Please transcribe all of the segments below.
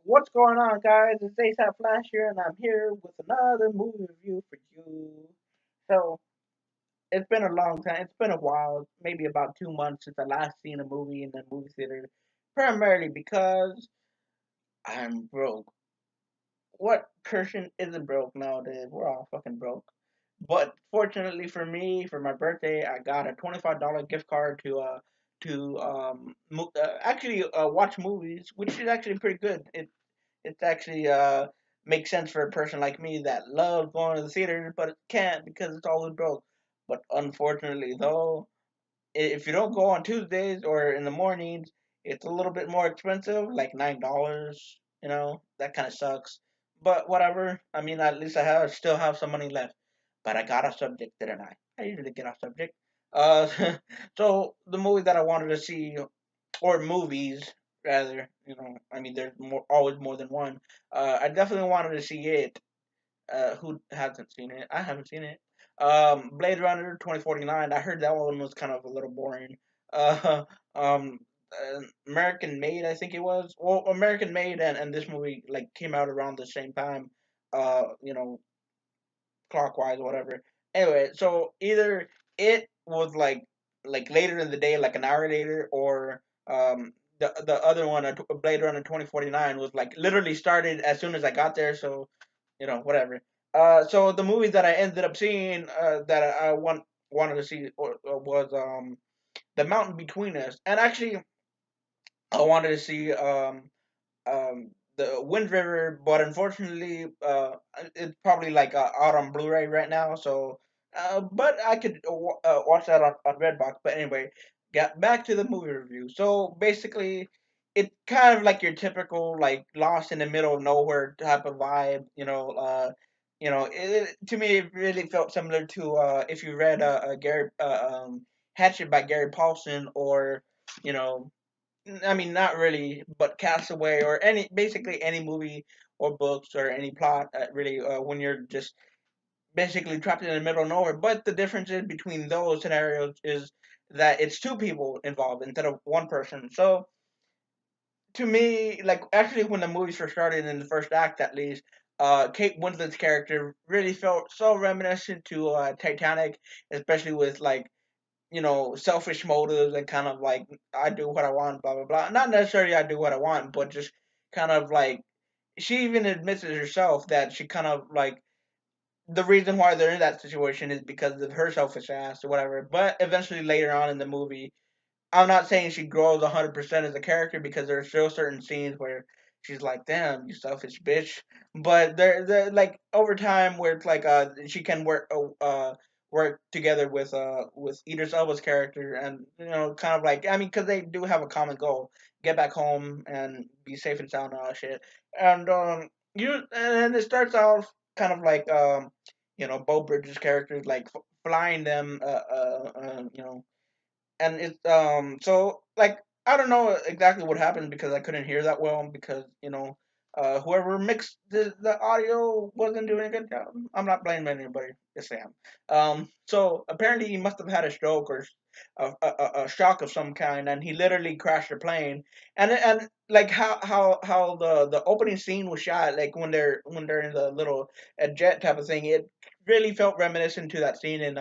What's going on, guys? It's ASAP Flash here, and I'm here with another movie review for you. So, it's been a long time. It's been a while, maybe about 2 months since I last seen a movie in the movie theater, primarily because I'm broke. What person isn't broke nowadays? We're all fucking broke. But fortunately for me, for my birthday, I got a $25 gift card to actually watch movies, which is actually pretty good. It's actually makes sense for a person like me that loves going to the theater but can't because it's always broke. But unfortunately, though, if you don't go on Tuesdays or in the mornings, it's a little bit more expensive, like $9. That kind of sucks. But whatever. I mean, at least still have some money left. But I got a subject, didn't I? I usually get off subject. Uh, so the movie that I wanted to see, or movies rather, I mean, there's always more than one. I definitely wanted to see it. Who hasn't seen it? I haven't seen it. Blade Runner 2049. I heard that one was kind of a little boring. Uh, um, American Made, I think it was. Well, American Made and this movie like came out around the same time. You know, clockwise or whatever. Anyway, so either it was like later in the day, like an hour later, or the other one, Blade Runner 2049, was like literally started as soon as I got there. So whatever. So the movie that I ended up seeing that wanted to see was The Mountain Between Us, and actually I wanted to see the Wind River, but unfortunately, it's probably like out on Blu-ray right now. So, but I could watch that on Redbox. But anyway, got back to the movie review. So basically, it's kind of like your typical like lost in the middle of nowhere type of vibe. To me, it really felt similar to if you read Gary Hatchet by Gary Paulson, or you know I mean, not really, but Castaway or basically any movie or books or any plot, really, when you're just basically trapped in the middle of nowhere. But the differences between those scenarios is that it's two people involved instead of one person. So to me, like actually, when the movie first started in the first act, at least, Kate Winslet's character really felt so reminiscent to Titanic, especially with like selfish motives and kind of like I do what I want, blah blah blah. Not necessarily I do what I want, but just kind of like she even admits it herself that she kind of like the reason why they're in that situation is because of her selfish ass or whatever. But eventually later on in the movie, I'm not saying she grows 100% as a character because there's still certain scenes where she's like, "Damn, you selfish bitch." But they're like over time where it's like she can work together with Idris Elba's character, and kind of like, I mean, because they do have a common goal: get back home and be safe and sound and all that shit. And and it starts off kind of like Bo Bridges' character like flying them and it's so like I don't know exactly what happened because I couldn't hear that well because whoever mixed the audio wasn't doing a good job. I'm not blaming anybody. Yes, I am. So apparently he must have had a stroke or a shock of some kind, and he literally crashed the plane. And like how the opening scene was shot, like when they're in the little jet type of thing, it really felt reminiscent to that scene in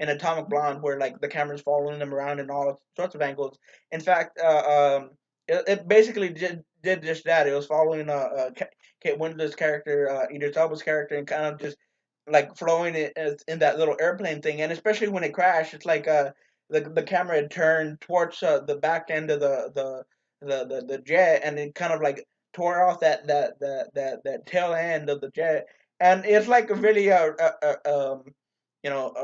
Atomic Blonde, where like the camera's following them around in all sorts of angles. In fact, it basically did just that. It was following Kate Winslet's character, Idris Elba's character, and kind of just like flowing it in that little airplane thing. And especially when it crashed, it's like the camera had turned towards the back end of the jet, and it kind of like tore off that tail end of the jet, and it's like a really a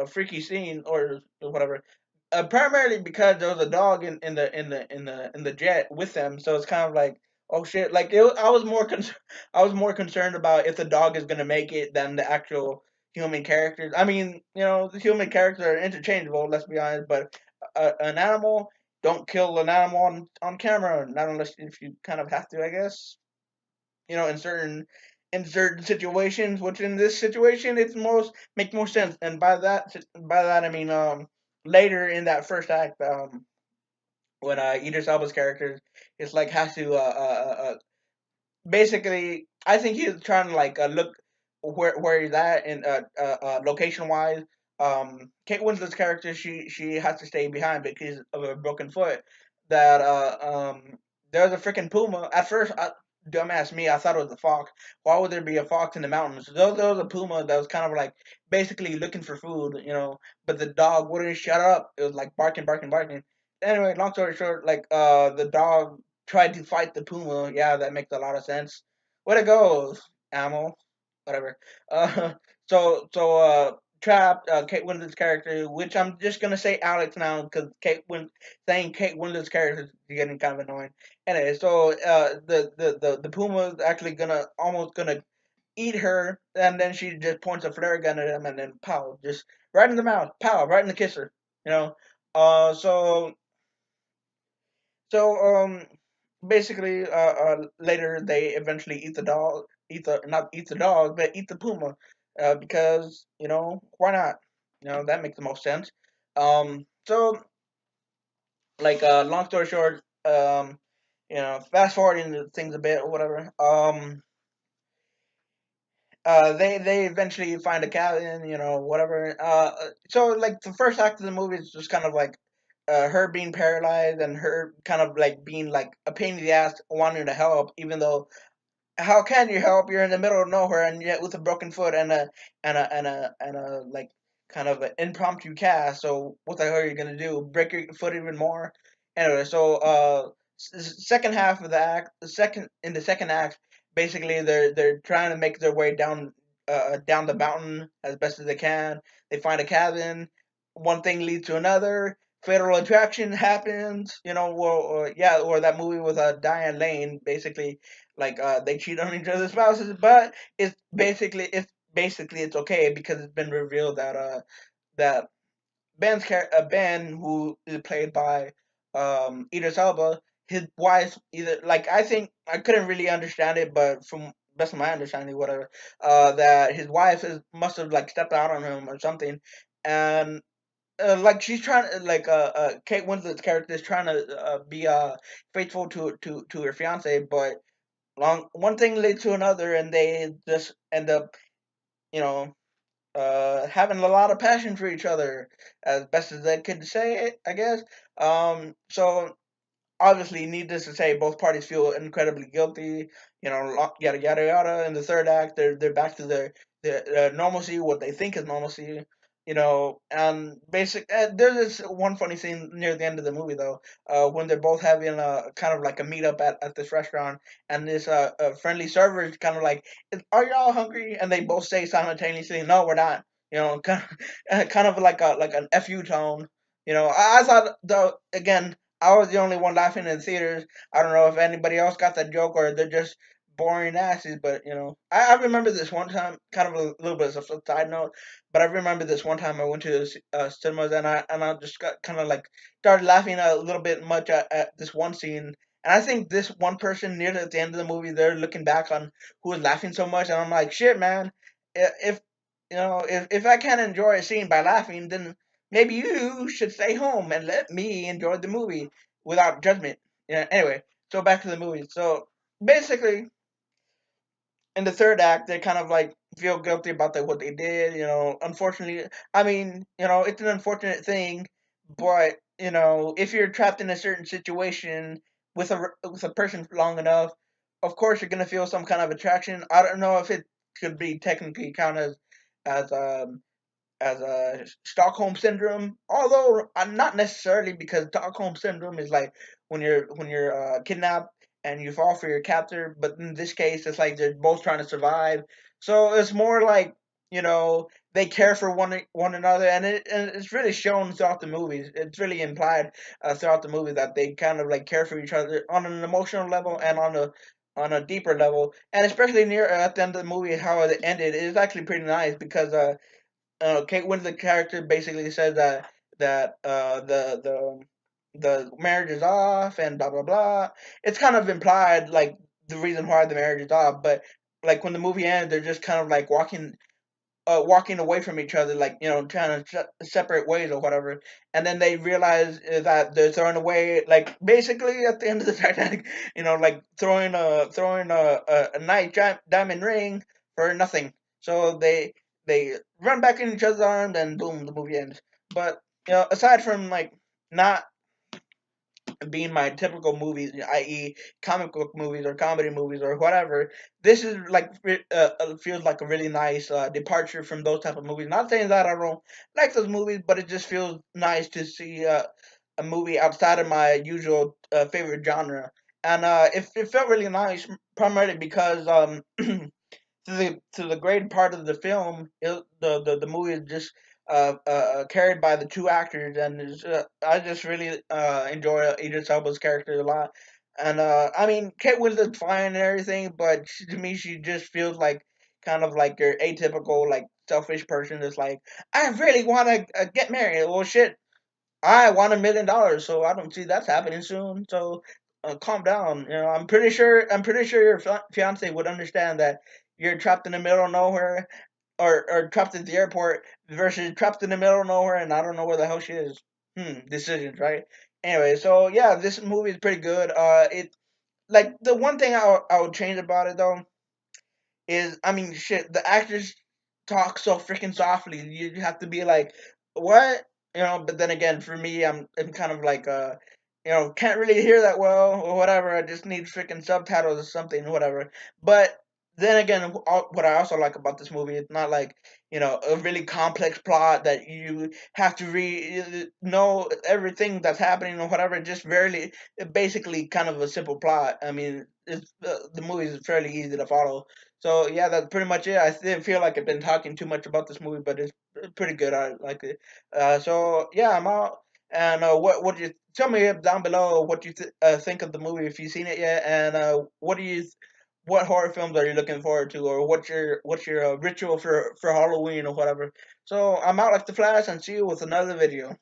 freaky scene or whatever. Primarily because there was a dog in the jet with them, so it's kind of like, oh shit. Like I was I was more concerned about if the dog is gonna make it than the actual human characters. I mean, the human characters are interchangeable. Let's be honest, but an animal, don't kill an animal on camera, not unless if you kind of have to, I guess. In certain situations, which in this situation it's most make more sense. And by that I mean later in that first act, when Idris Elba's character is like has to basically, I think he's trying to like look where he's at in location wise. Kate Winslet's character, she has to stay behind because of a broken foot. That there's a freaking puma. At first, dumbass me, I thought it was a fox. Why would there be a fox in the mountains? There was a puma that was kind of like basically looking for food, but the dog wouldn't shut up. It was like barking, barking, barking. Anyway, long story short, like the dog tried to fight the puma. Yeah, that makes a lot of sense. Where it goes, animal, whatever. Uh, trapped. Kate Winslet's character, which I'm just gonna say Alex now because saying Kate Winslet's character is getting kind of annoying. Anyway, so the puma is actually almost gonna eat her, and then she just points a flare gun at him, and then pow, just right in the mouth, pow, right in the kisser. You know. Uh, so so basically, later they eventually eat the dog, eat the not eat the dog, but eat the puma, because why not? That makes the most sense. So like long story short, fast forwarding the things a bit or whatever. They eventually find a cabin, whatever. So like the first act of the movie is just kind of like her being paralyzed and her kind of like being like a pain in the ass, wanting to help, even though how can you help? You're in the middle of nowhere and yet with a broken foot and a like kind of an impromptu cast. So what the hell are you gonna do? Break your foot even more? Anyway, so second half of the act, the second act, basically they're trying to make their way down the mountain as best as they can. They find a cabin. One thing leads to another. Fatal attraction happens. Or that movie with Diane Lane, basically like they cheat on each other's spouses, but it's okay because it's been revealed that Ben, who is played by Idris Elba, his wife either like I think I couldn't really understand it, but from best of my understanding, whatever, that his wife must have like stepped out on him or something, and like she's trying like Kate Winslet's character is trying to be faithful to her fiance, but long one thing led to another, and they just end up, you know, having a lot of passion for each other, as best as they could say it, I guess. So obviously, needless to say, both parties feel incredibly guilty. Yada yada yada. In the third act, they're back to their normalcy, what they think is normalcy. And there's this one funny scene near the end of the movie though, when they're both having a kind of like a meetup at this restaurant, and this friendly server is kind of like, "Are y'all hungry?" And they both say simultaneously, "No, we're not." Kind of like an fu tone. I thought though again I was the only one laughing in the theaters. I don't know if anybody else got that joke or they're just boring asses, but I remember this one time, kind of a little bit of a side note, but I remember this one time I went to the cinemas and I just got kind of like started laughing a little bit much at this one scene. And I think this one person near at the end of the movie, they're looking back on who was laughing so much, and I'm like, shit, man. If if I can't enjoy a scene by laughing, then maybe you should stay home and let me enjoy the movie without judgment. Yeah. Anyway, so back to the movie. So basically, in the third act, they kind of like feel guilty about what they did. Unfortunately, I mean, it's an unfortunate thing, but if you're trapped in a certain situation with a person long enough, of course you're gonna feel some kind of attraction. I don't know if it could be technically counted as a Stockholm syndrome, although not necessarily because Stockholm syndrome is like when you're kidnapped and you fall for your captor, but in this case it's like they're both trying to survive. So it's more like they care for one another, and it's really shown throughout the movies. It's really implied throughout the movie that they kind of like care for each other on an emotional level and on a deeper level, and especially near at the end of the movie how it ended is actually pretty nice because Kate Winslet character basically says that the marriage is off and blah blah blah. It's kind of implied like the reason why the marriage is off, but like when the movie ends, they're just kind of like walking. walking away from each other, like trying to separate ways or whatever, and then they realize that they're throwing away, like basically at the end of the Titanic, like throwing a nice diamond ring for nothing. So they run back in each other's arms, and boom, the movie ends. But aside from like not being my typical movies, i.e., comic book movies or comedy movies or whatever. This is like feels like a really nice departure from those type of movies. Not saying that I don't like those movies, but it just feels nice to see a movie outside of my usual favorite genre. And it felt really nice, primarily because to the great part of the film, the movie is just carried by the two actors, and I just really enjoy Idris Elba's character a lot. And I mean, Kate Winslet's fine and everything, but to me, she just feels like kind of like your atypical, like selfish person that's like, I really want to get married. Well, shit, I want $1 million, so I don't see that's happening soon. So calm down. I'm pretty sure your fiance would understand that you're trapped in the middle of nowhere, or trapped at the airport versus trapped in the middle of nowhere and I don't know where the hell she is. Decisions, right? Anyway, so yeah, this movie is pretty good. It like the one thing I would change about it though is, I mean, shit, the actors talk so freaking softly. You have to be like, what? But then again, for me, I'm kind of like, can't really hear that well or whatever. I just need freaking subtitles or something, whatever. But then again, what I also like about this movie, it's not like, a really complex plot that you have to know everything that's happening or whatever. Just basically kind of a simple plot. I mean, the movie is fairly easy to follow. So yeah, that's pretty much it. I didn't feel like I've been talking too much about this movie, but it's pretty good. I like it. So yeah, I'm out. And what do you tell me down below what you think of the movie if you've seen it yet? And what horror films are you looking forward to, or what's your ritual for Halloween or whatever? So I'm out like the Flash, and see you with another video.